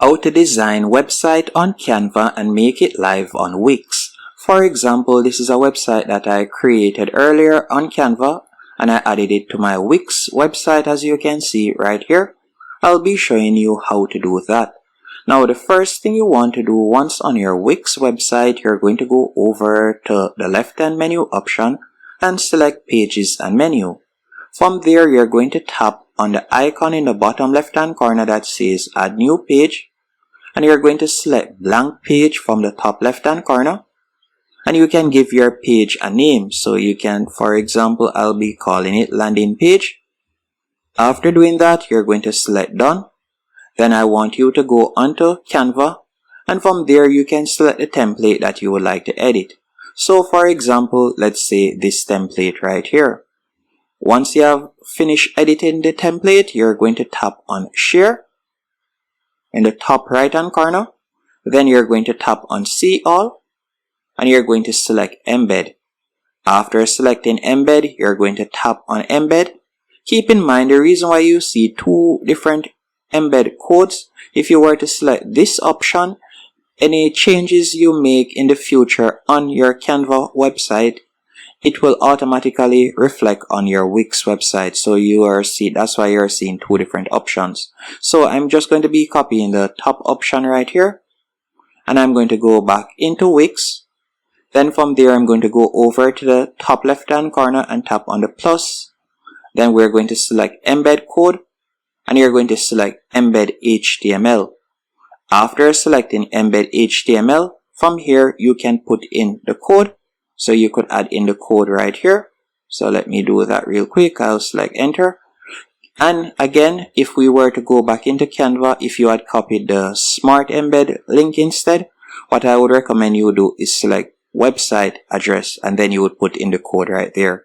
How to design website on Canva and make it live on Wix. For example, this is a website that I created earlier on Canva and I added it to my Wix website, as you can see right here. I'll be showing you how to do that. Now, the first thing you want to do once on your Wix website, you're going to go over to the left-hand menu option and select Pages and Menu. From there, you're going to tap on the icon in the bottom left-hand corner that says Add New Page. And you're going to select Blank Page from the top left-hand corner. And you can give your page a name. So you can, for example, I'll be calling it Landing Page. After doing that, you're going to select Done. Then I want you to go onto Canva. And from there, you can select the template that you would like to edit. So for example, let's say this template right here. Once you have finished editing the template, you're going to tap on Share in the top right hand corner. Then you're going to tap on See All and you're going to select Embed. After selecting Embed, you're going to tap on Embed. Keep in mind the reason why you see two different embed codes. If you were to select this option, any changes you make in the future on your Canva website, it will automatically reflect on your Wix website. So that's why you're seeing two different options. So I'm just going to be copying the top option right here. And I'm going to go back into Wix. Then from there, I'm going to go over to the top left-hand corner and tap on the plus. Then we're going to select Embed Code. And you're going to select Embed HTML. After selecting Embed HTML, from here, you can put in the code. So you could add in the code right here. So let me do that real quick. I'll select enter. And again, if we were to go back into Canva, if you had copied the Smart Embed link instead, what I would recommend you do is select website address and then you would put in the code right there.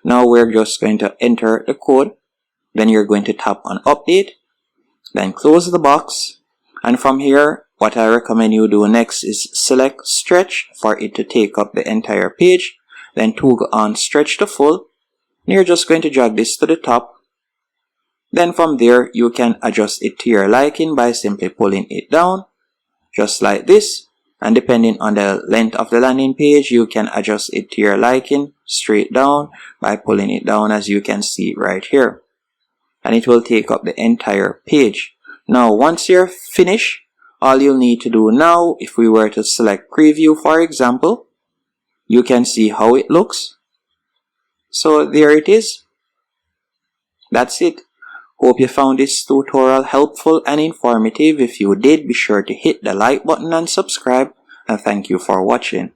Now we're just going to enter the code. Then you're going to tap on update. Then close the box. And from here, what I recommend you do next is select stretch for it to take up the entire page. Then toggle on stretch to full. And you're just going to drag this to the top. Then from there, you can adjust it to your liking by simply pulling it down. Just like this. And depending on the length of the landing page, you can adjust it to your liking straight down by pulling it down, as you can see right here. And it will take up the entire page. Now, once you're finished, all you'll need to do now, if we were to select preview, for example, you can see how it looks. So there it is. That's it. Hope you found this tutorial helpful and informative. If you did, be sure to hit the like button and subscribe. And thank you for watching.